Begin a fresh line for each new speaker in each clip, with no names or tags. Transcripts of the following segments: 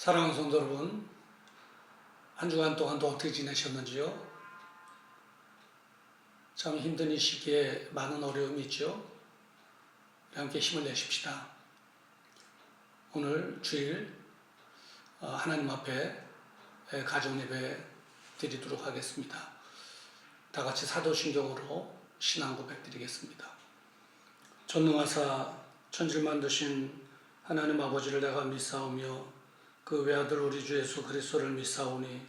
사랑하는 성도 여러분, 한 주간 동안도 어떻게 지내셨는지요? 참 힘든 이 시기에 많은 어려움이 있죠? 함께 힘을 내십시다. 오늘 주일 하나님 앞에 가정 예배 드리도록 하겠습니다. 다 같이 사도신경으로 신앙 고백 드리겠습니다. 전능하사 천지를 만드신 하나님 아버지를 내가 믿사오며 그 외아들 우리 주 예수 그리스도를 믿사오니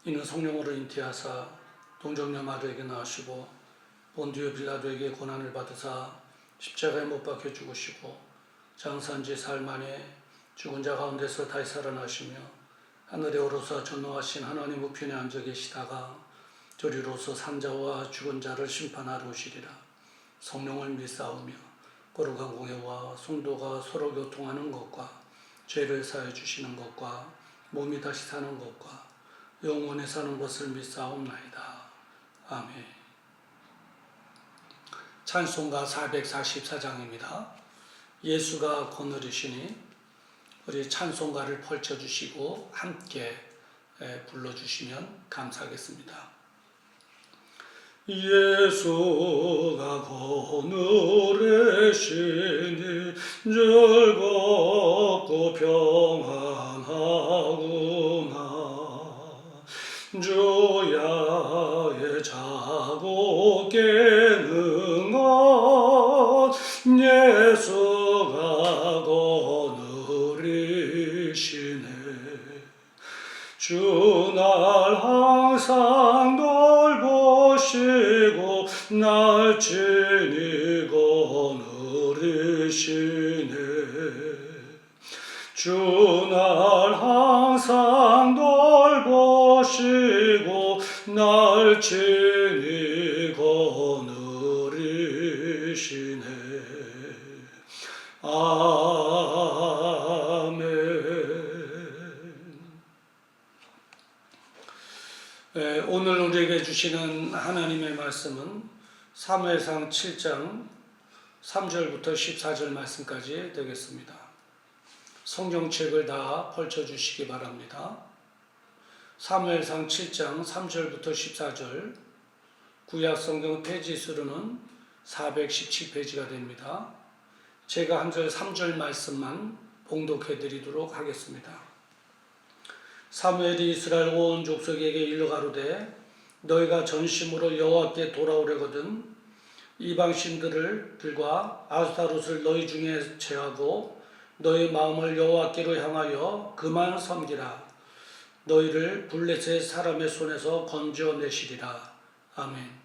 이는 성령으로 잉태하사 동정녀 마리아에게 낳으시고 본디오 빌라도에게 고난을 받으사 십자가에 못 박혀 죽으시고 장사한 지 사흘 만에 죽은 자 가운데서 다시 살아나시며 하늘에 오르사 전능하신 하나님 우편에 앉아 계시다가 저리로서 산자와 죽은 자를 심판하러 오시리라. 성령을 믿사오며 거룩한 공예와 성도가 서로 교통하는 것과 죄를 사해 주시는 것과 몸이 다시 사는 것과 영원히 사는 것을 믿사옵나이다. 아멘. 찬송가 444장입니다. 예수가 거느리시니 우리 찬송가를 펼쳐주시고 함께 불러주시면 감사하겠습니다. 예수가 거느리시니 즐겁고 평안하구나. 주야의 자고 깨는 것 예수가 거느리시네. 주 날 항상 돌보시고 날 친히 거느리시네. 주 날 항상 돌보시고 날 친히 거느리시네. 오늘 우리에게 주시는 하나님의 말씀은 사무엘상 7장 3절부터 14절 말씀까지 되겠습니다. 성경책을 다 펼쳐주시기 바랍니다. 사무엘상 7장 3절부터 14절, 구약성경 페이지 수로는 417페이지가 됩니다. 제가 한 절 3절 말씀만 봉독해 드리도록 하겠습니다. 사무엘이 이스라엘 온 족속에게 일러 가로되 너희가 전심으로 여호와께 돌아오려거든 이방신들과 아스타롯을 너희 중에 제하고 너희 마음을 여호와께로 향하여 그만 섬기라. 너희를 블레셋 사람의 손에서 건져내시리라. 아멘.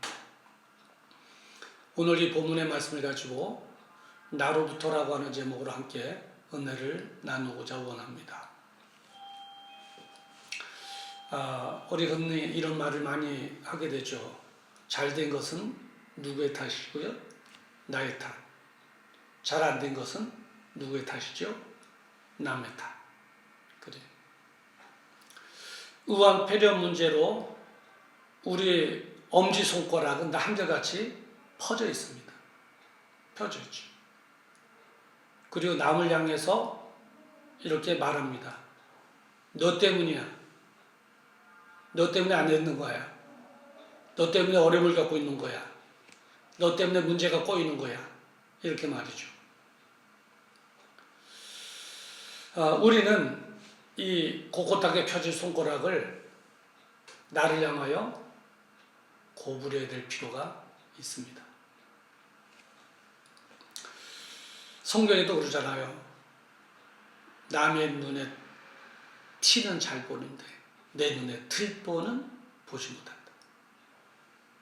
오늘 이 본문의 말씀을 가지고 나로부터라고 하는 제목으로 함께 은혜를 나누고자 원합니다. 우리 흔히 이런 말을 많이 하게 되죠. 잘된 것은 누구의 탓이고요? 나의 탓. 잘 안 된 것은 누구의 탓이죠? 남의 탓. 그래. 우한폐렴 문제로 우리 엄지손가락은 다 한결같이 퍼져 있습니다. 펴져 있죠. 그리고 남을 향해서 이렇게 말합니다. 너 때문이야. 너 때문에 안 되는 거야. 너 때문에 어려움을 갖고 있는 거야. 너 때문에 문제가 꼬이는 거야. 이렇게 말이죠. 우리는 이 곳곳하게 펴진 손가락을 나를 향하여 고부려야 될 필요가 있습니다. 성경에도 그러잖아요. 남의 눈에 티는 잘 보는데 내 눈에 들보는 보지 못한다.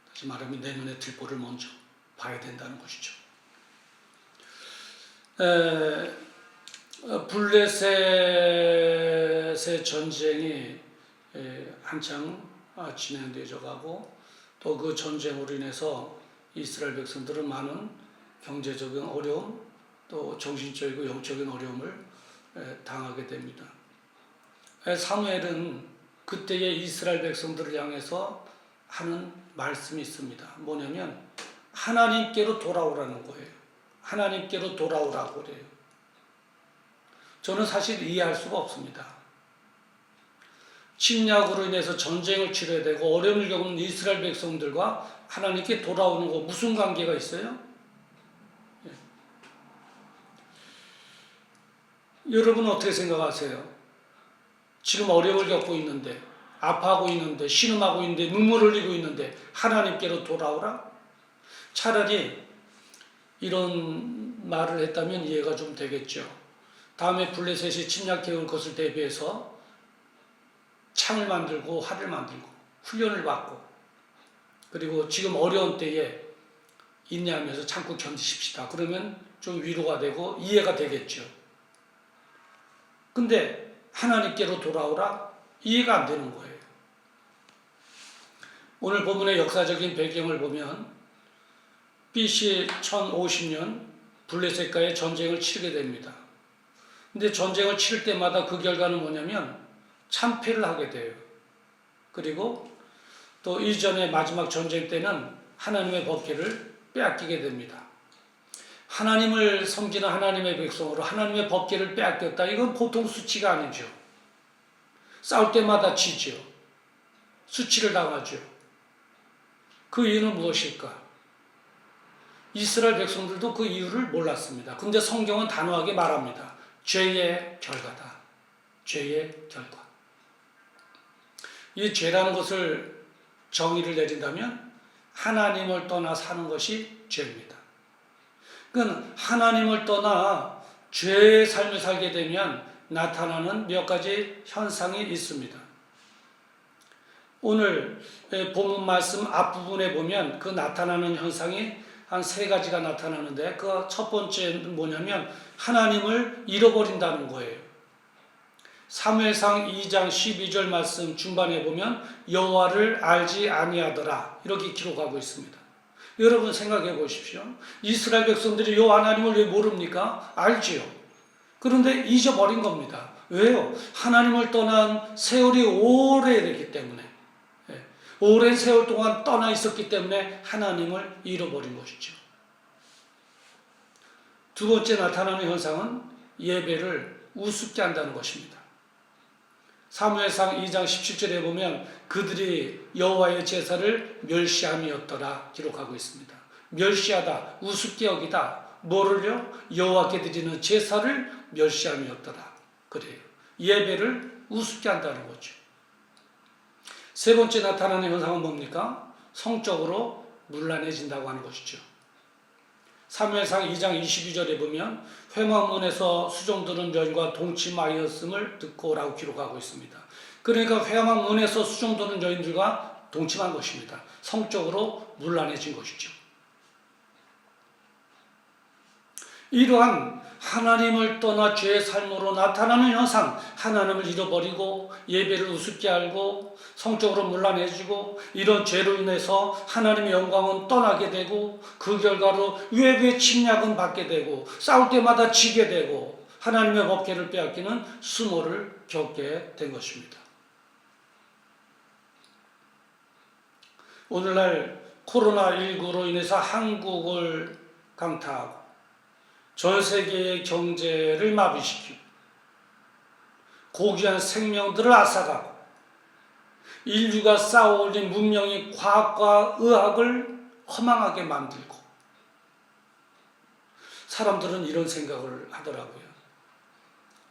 다시 말하면 내 눈에 들보를 먼저 봐야 된다는 것이죠. 블레셋의 전쟁이 한창 진행되어 가고 또 그 전쟁으로 인해서 이스라엘 백성들은 많은 경제적인 어려움 또 정신적이고 영적인 어려움을 당하게 됩니다. 사무엘은 그때의 이스라엘 백성들을 향해서 하는 말씀이 있습니다. 뭐냐면 하나님께로 돌아오라는 거예요. 하나님께로 돌아오라고 그래요. 저는 사실 이해할 수가 없습니다. 침략으로 인해서 전쟁을 치러야 되고 어려움을 겪는 이스라엘 백성들과 하나님께 돌아오는 거 무슨 관계가 있어요? 예. 여러분은 어떻게 생각하세요? 지금 어려움을 겪고 있는데, 아파하고 있는데, 신음하고 있는데, 눈물 흘리고 있는데 하나님께로 돌아오라? 차라리 이런 말을 했다면 이해가 좀 되겠죠. 다음에 블레셋이 침략해 올 것을 대비해서 창을 만들고 활을 만들고 훈련을 받고, 그리고 지금 어려운 때에 인내하면서 참고 견디십시다. 그러면 좀 위로가 되고 이해가 되겠죠. 근데 하나님께로 돌아오라? 이해가 안 되는 거예요. 오늘 본문의 역사적인 배경을 보면 BC 1050년 블레셋과의 전쟁을 치르게 됩니다. 근데 전쟁을 치를 때마다 그 결과는 뭐냐면 참패를 하게 돼요. 그리고 또 이전의 마지막 전쟁 때는 하나님의 법궤를 빼앗기게 됩니다. 하나님을 섬기는 하나님의 백성으로 하나님의 법궤를 빼앗겼다. 이건 보통 수치가 아니죠. 싸울 때마다 지죠. 수치를 당하죠. 그 이유는 무엇일까? 이스라엘 백성들도 그 이유를 몰랐습니다. 근데 성경은 단호하게 말합니다. 죄의 결과다. 죄의 결과. 이 죄라는 것을 정의를 내린다면 하나님을 떠나 사는 것이 죄입니다. 그러니까 하나님을 떠나 죄의 삶을 살게 되면 나타나는 몇 가지 현상이 있습니다. 오늘 본문 말씀 앞부분에 보면 그 나타나는 현상이 한 3가지가 나타나는데, 그 첫 번째는 뭐냐면 하나님을 잃어버린다는 거예요. 사무엘상 2장 12절 말씀 중반에 보면 여호와를 알지 아니하더라 이렇게 기록하고 있습니다. 여러분 생각해 보십시오. 이스라엘 백성들이 여호와 하나님을 왜 모릅니까? 알지요. 그런데 잊어버린 겁니다. 왜요? 하나님을 떠난 세월이 오래됐기 때문에, 오랜 세월 동안 떠나 있었기 때문에 하나님을 잃어버린 것이죠. 두 번째 나타나는 현상은 예배를 우습게 한다는 것입니다. 사무엘상 2장 17절에 보면 그들이 여호와의 제사를 멸시함이었더라 기록하고 있습니다. 멸시하다, 우습게 여기다. 뭐를요? 여호와께 드리는 제사를 멸시함이었더라. 그래요. 예배를 우습게 한다는 거죠. 세 번째 나타나는 현상은 뭡니까? 성적으로 문란해진다고 하는 것이죠. 사무엘상 2장 22절에 보면 회막문에서 수종드는 여인과 동침하였음을 듣고 라고 기록하고 있습니다. 그러니까 회막문에서 수종드는 여인들과 동침한 것입니다. 성적으로 문란해진 것이죠. 이러한 하나님을 떠나 죄의 삶으로 나타나는 현상, 하나님을 잃어버리고 예배를 우습게 알고 성적으로 문란해지고, 이런 죄로 인해서 하나님의 영광은 떠나게 되고 그 결과로 외부의 침략은 받게 되고 싸울 때마다 지게 되고 하나님의 법궤를 빼앗기는 수모를 겪게 된 것입니다. 오늘날 코로나19로 인해서 한국을 강타하고 전 세계의 경제를 마비시키고 고귀한 생명들을 앗아가고 인류가 쌓아올린 문명이 과학과 의학을 허망하게 만들고, 사람들은 이런 생각을 하더라고요.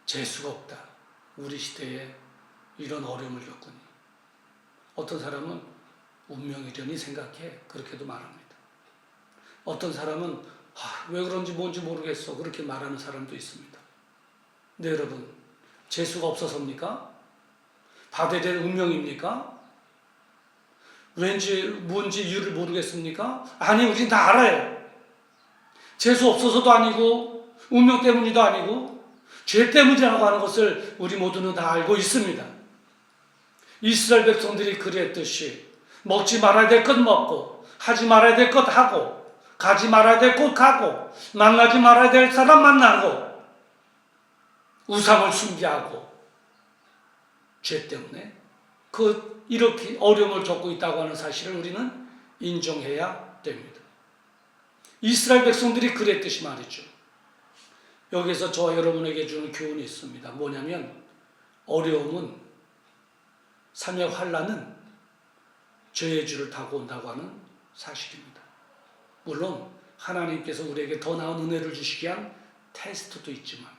재수가 없다. 우리 시대에 이런 어려움을 겪으니. 어떤 사람은 운명이려니 생각해. 그렇게도 말합니다. 어떤 사람은 왜 그런지 뭔지 모르겠어. 그렇게 말하는 사람도 있습니다. 네, 여러분. 재수가 없어서입니까? 받아야 될 운명입니까? 왠지 뭔지 이유를 모르겠습니까? 아니, 우린 다 알아요. 재수 없어서도 아니고 운명 때문이도 아니고 죄 때문이라고 하는 것을 우리 모두는 다 알고 있습니다. 이스라엘 백성들이 그랬듯이 먹지 말아야 될 것 먹고 하지 말아야 될 것 하고 가지 말아야 될 곳 가고 만나지 말아야 될 사람 만나고 우상을 숭배하고 죄 때문에 이렇게 어려움을 겪고 있다고 하는 사실을 우리는 인정해야 됩니다. 이스라엘 백성들이 그랬듯이 말이죠. 여기서 저와 여러분에게 주는 교훈이 있습니다. 뭐냐면 어려움은 삶의 환란은 죄의 주를 타고 온다고 하는 사실입니다. 물론 하나님께서 우리에게 더 나은 은혜를 주시기 위한 테스트도 있지만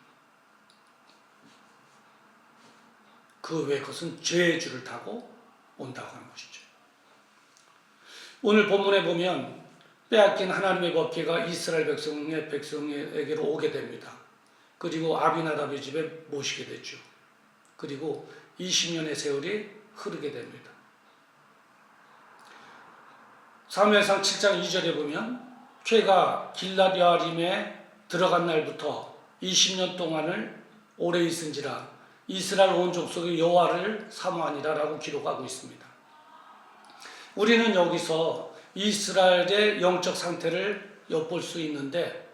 그 외의 것은 죄의 주를 타고 온다고 하는 것이죠. 오늘 본문에 보면 빼앗긴 하나님의 법궤가 이스라엘 백성에게로 오게 됩니다. 그리고 아비나답의 집에 모시게 되죠. 그리고 20년의 세월이 흐르게 됩니다. 사무엘상 7장 2절에 보면 궤가 길앗 여아림에 들어간 날부터 20년 동안을 오래 있은지라 이스라엘 온 족속이 여호와를 사모하니라 라고 기록하고 있습니다. 우리는 여기서 이스라엘의 영적 상태를 엿볼 수 있는데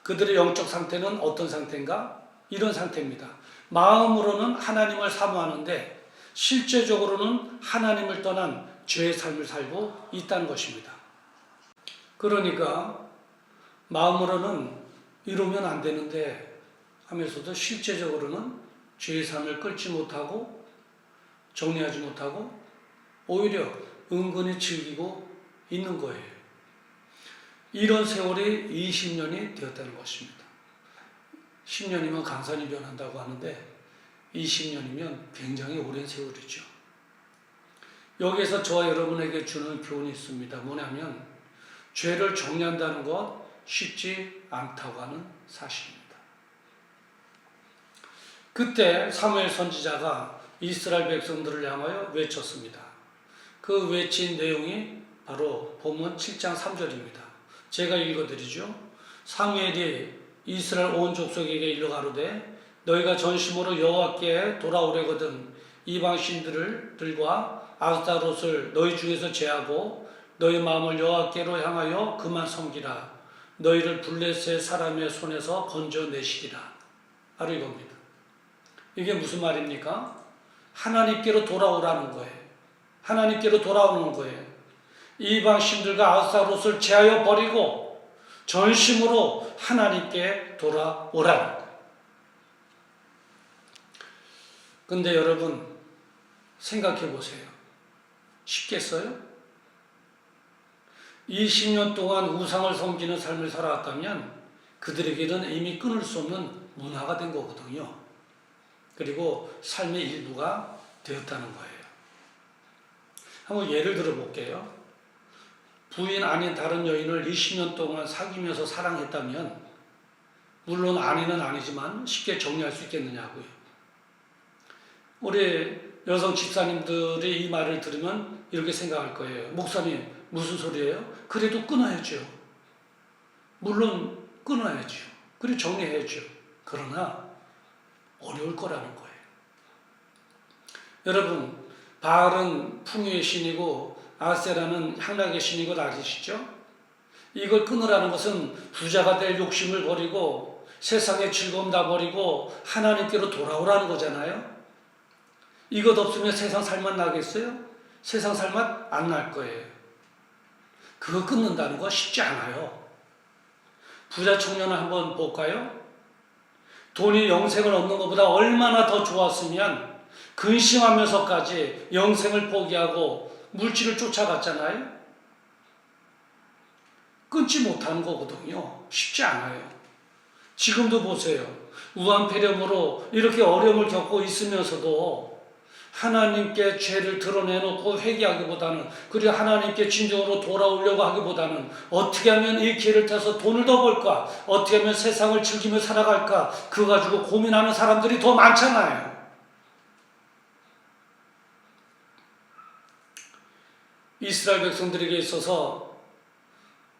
그들의 영적 상태는 어떤 상태인가? 이런 상태입니다. 마음으로는 하나님을 사모하는데 실제적으로는 하나님을 떠난 죄의 삶을 살고 있다는 것입니다. 그러니까 마음으로는 이루면 안 되는데 하면서도 실제적으로는 죄의 삶을 끌지 못하고 정리하지 못하고 오히려 은근히 즐기고 있는 거예요. 이런 세월이 20년이 되었다는 것입니다. 10년이면 강산이 변한다고 하는데 20년이면 굉장히 오랜 세월이죠. 여기에서 저와 여러분에게 주는 교훈이 있습니다. 뭐냐면 죄를 정리한다는 것 쉽지 않다고 하는 사실입니다. 그때 사무엘 선지자가 이스라엘 백성들을 향하여 외쳤습니다. 그 외친 내용이 바로 본문 7장 3절입니다. 제가 읽어드리죠. 사무엘이 이스라엘 온 족속에게 일러 가로되 너희가 전심으로 여호와께 돌아오려거든 이방 신들과 아스타롯을 너희 중에서 제하고 너희 마음을 여호와께로 향하여 그만 섬기라. 너희를 블레셋 사람의 손에서 건져내시리라. 바로 이겁니다. 이게 무슨 말입니까? 하나님께로 돌아오라는 거예요. 하나님께로 돌아오는 거예요. 이방 신들과 아스타롯을 제하여 버리고 전심으로 하나님께 돌아오라는 거예요. 근데 여러분 생각해 보세요. 쉽겠어요? 20년 동안 우상을 섬기는 삶을 살아왔다면 그들에게는 이미 끊을 수 없는 문화가 된 거거든요. 그리고 삶의 일부가 되었다는 거예요. 한번 예를 들어 볼게요. 부인 아닌 다른 여인을 20년 동안 사귀면서 사랑했다면 물론 아내는 아니지만 쉽게 정리할 수 있겠느냐고요. 우리 여성 집사님들이 이 말을 들으면 이렇게 생각할 거예요. 목사님 무슨 소리예요? 그래도 끊어야죠. 물론 끊어야죠. 그리고 정리해야죠. 그러나 어려울 거라는 거예요. 여러분 바알은 풍요의 신이고 아세라는 향락의 신이고 아시죠? 이걸 끊으라는 것은 부자가 될 욕심을 버리고 세상의 즐거움 다 버리고 하나님께로 돌아오라는 거잖아요. 이것 없으면 세상 살맛 나겠어요? 세상 살맛 안 날 거예요. 그거 끊는다는 거 쉽지 않아요. 부자 청년을 한번 볼까요? 돈이 영생을 얻는 것보다 얼마나 더 좋았으면 근심하면서까지 영생을 포기하고 물질을 쫓아갔잖아요. 끊지 못하는 거거든요. 쉽지 않아요. 지금도 보세요. 우한폐렴으로 이렇게 어려움을 겪고 있으면서도 하나님께 죄를 드러내놓고 회개하기보다는 그리고 하나님께 진정으로 돌아오려고 하기보다는 어떻게 하면 이 기회를 타서 돈을 더 벌까? 어떻게 하면 세상을 즐기며 살아갈까? 그거 가지고 고민하는 사람들이 더 많잖아요. 이스라엘 백성들에게 있어서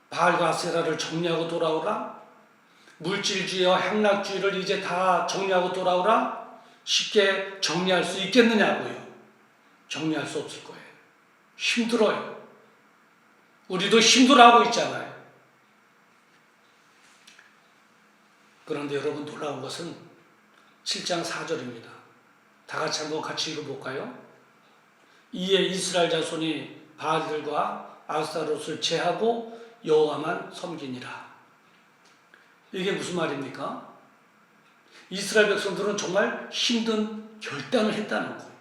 바알과 아세라를 정리하고 돌아오라? 물질주의와 향락주의를 이제 다 정리하고 돌아오라? 쉽게 정리할 수 있겠느냐고요. 정리할 수 없을 거예요. 힘들어요. 우리도 힘들어하고 있잖아요. 그런데 여러분 놀라운 것은 7장 4절입니다. 다 같이 한번 같이 읽어볼까요? 이에 이스라엘 자손이 바알들과 아스타롯을 제하고 여호와만 섬기니라. 이게 무슨 말입니까? 이스라엘 백성들은 정말 힘든 결단을 했다는 거예요.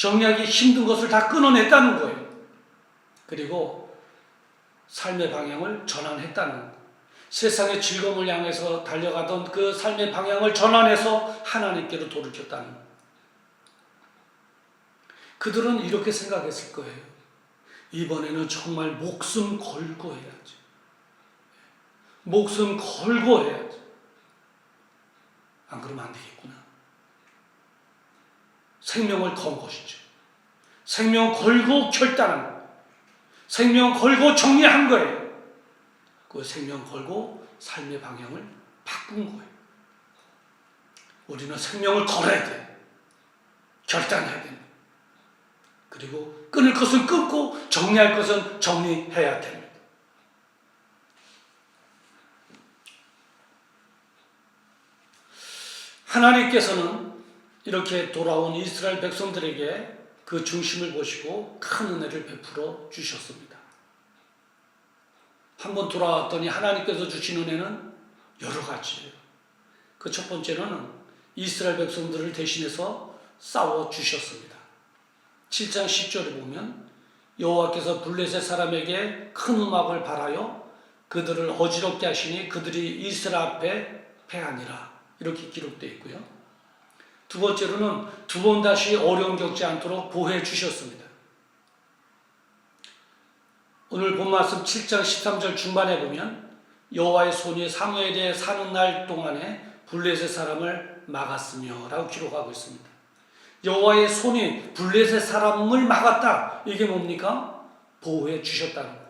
정리하기 힘든 것을 다 끊어냈다는 거예요. 그리고 삶의 방향을 전환했다는 거예요. 세상의 즐거움을 향해서 달려가던 그 삶의 방향을 전환해서 하나님께로 돌이켰다는 거예요. 그들은 이렇게 생각했을 거예요. 이번에는 정말 목숨 걸고 해야지. 목숨 걸고 해야지. 안 그러면 안 되겠구나. 생명을 건 것이죠. 생명 걸고 결단한 거예요. 생명 걸고 정리한 거예요. 그 생명 걸고 삶의 방향을 바꾼 거예요. 우리는 생명을 걸어야 돼. 결단해야 됩니다. 그리고 끊을 것은 끊고 정리할 것은 정리해야 됩니다. 하나님께서는 이렇게 돌아온 이스라엘 백성들에게 그 중심을 보시고 큰 은혜를 베풀어 주셨습니다. 한번 돌아왔더니 하나님께서 주신 은혜는 여러 가지예요. 그 첫 번째로는 이스라엘 백성들을 대신해서 싸워 주셨습니다. 7장 10절에 보면 여호와께서 블레셋 사람에게 큰 음악을 발하여 그들을 어지럽게 하시니 그들이 이스라엘 앞에 패하니라. 이렇게 기록되어 있고요. 두 번째로는 두 번 다시 어려움 겪지 않도록 보호해 주셨습니다. 오늘 본 말씀 7장 13절 중반에 보면 여호와의 손이 사무엘에 사는 날 동안에 블레셋 사람을 막았으며 라고 기록하고 있습니다. 여호와의 손이 블레셋 사람을 막았다. 이게 뭡니까? 보호해 주셨다는 거예요.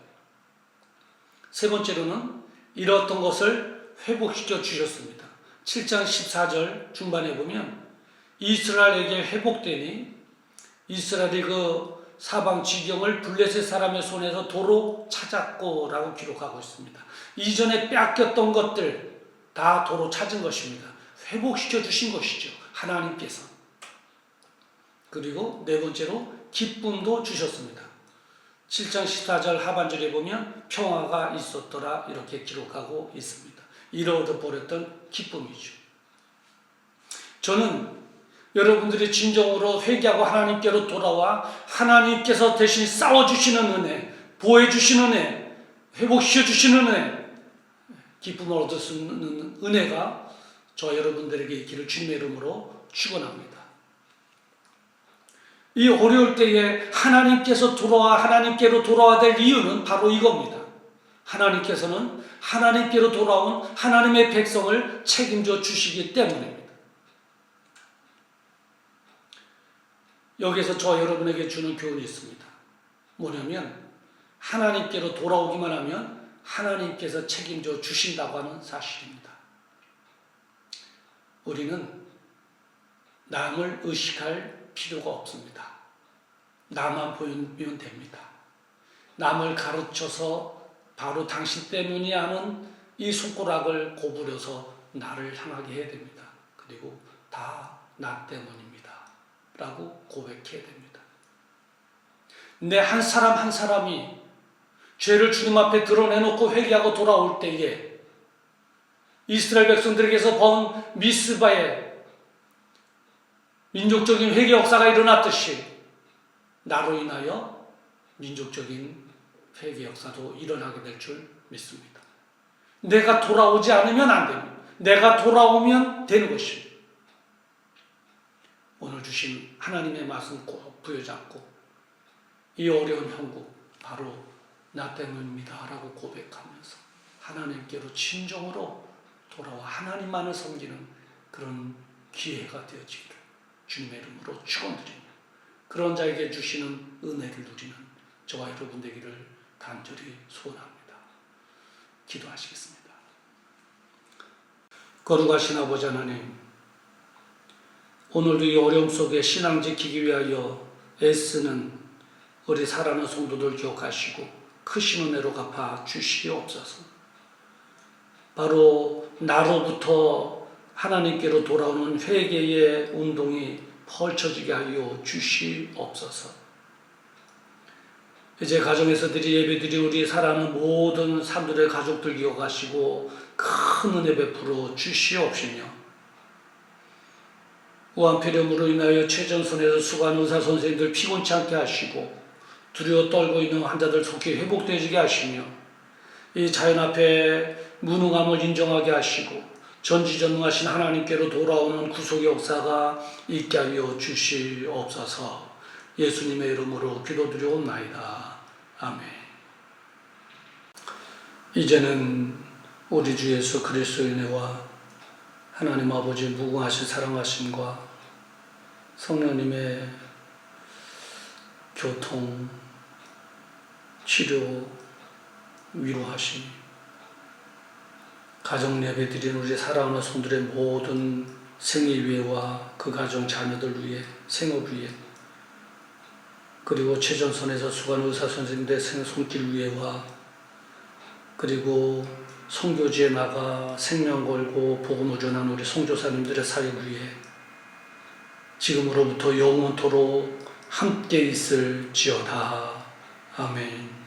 세 번째로는 이렇던 것을 회복시켜 주셨습니다. 7장 14절 중반에 보면 이스라엘에게 회복되니 이스라엘이 그 사방 지경을 블레셋 사람의 손에서 도로 찾았고 라고 기록하고 있습니다. 이전에 뺏겼던 것들 다 도로 찾은 것입니다. 회복시켜 주신 것이죠. 하나님께서. 그리고 네 번째로 기쁨도 주셨습니다. 7장 14절 하반절에 보면 평화가 있었더라 이렇게 기록하고 있습니다. 잃어버렸던 기쁨이죠. 저는 여러분들이 진정으로 회개하고 하나님께로 돌아와 하나님께서 대신 싸워주시는 은혜, 보호해주시는 은혜, 회복시켜주시는 은혜, 기쁨을 얻을 수 있는 은혜가 저 여러분들에게 있기를 주님의 이름으로 축원합니다. 이 어려울 때에 하나님께서 하나님께로 돌아와야 될 이유는 바로 이겁니다. 하나님께서는 하나님께로 돌아온 하나님의 백성을 책임져 주시기 때문입니다. 여기서 저 여러분에게 주는 교훈이 있습니다. 뭐냐면 하나님께로 돌아오기만 하면 하나님께서 책임져 주신다고 하는 사실입니다. 우리는 남을 의식할 필요가 없습니다. 나만 보이면 됩니다. 남을 가르쳐서 바로 당신 때문이야 하는 이 손가락을 고부려서 나를 향하게 해야 됩니다. 그리고 다 나 때문입니다. 라고 고백해야 됩니다. 내 한 사람 한 사람이 죄를 주님 앞에 드러내놓고 회개하고 돌아올 때에 이스라엘 백성들에게서 본 미스바의 민족적인 회개 역사가 일어났듯이 나로 인하여 민족적인 회개 역사도 일어나게 될 줄 믿습니다. 내가 돌아오지 않으면 안 됩니다. 내가 돌아오면 되는 것입니다. 오늘 주신 하나님의 말씀 꼭 부여잡고 이 어려운 형국 바로 나 때문입니다 라고 고백하면서 하나님께로 진정으로 돌아와 하나님만을 섬기는 그런 기회가 되어지기를 주님의 이름으로 축원드리며 그런 자에게 주시는 은혜를 누리는 저와 여러분 되기를 간절히 소원합니다. 기도하시겠습니다. 거룩하신 아버지 하나님, 오늘도 이 어려움 속에 신앙 지키기 위하여 애쓰는 우리 사랑하는 성도들 기억하시고 크신 은혜로 갚아 주시옵소서. 바로 나로부터 하나님께로 돌아오는 회개의 운동이 펼쳐지게 하여 주시옵소서. 이제 가정에서들이 예배드리 우리 사랑하는 모든 사람들의 가족들 기억하시고 큰 은혜 베풀어 주시옵시며 우한폐렴으로 인하여 최전선에서 수고하는 의사 선생님들 피곤치 않게 하시고 두려워 떨고 있는 환자들 속히 회복되게 하시며 이 자연 앞에 무능함을 인정하게 하시고 전지전능하신 하나님께로 돌아오는 구속의 역사가 있게 하여 주시옵소서. 예수님의 이름으로 기도드리옵나이다. 아멘. 이제는 우리 주 예수 그리스도의 은혜와 하나님 아버지의 무궁하신 사랑하심과 성령님의 교통, 치료, 위로하심, 가정 예배 드리는 우리 사랑하는 성들의 모든 생일 위해와 그 가정 자녀들 위해, 생업 위해, 그리고 최전선에서 수고하는 의사 선생님들의 손길 위해와 그리고 선교지에 나가 생명 걸고 복음을 전하는 우리 선교사님들의 사역 위해 지금으로부터 영원토록 함께 있을지어다. 아멘.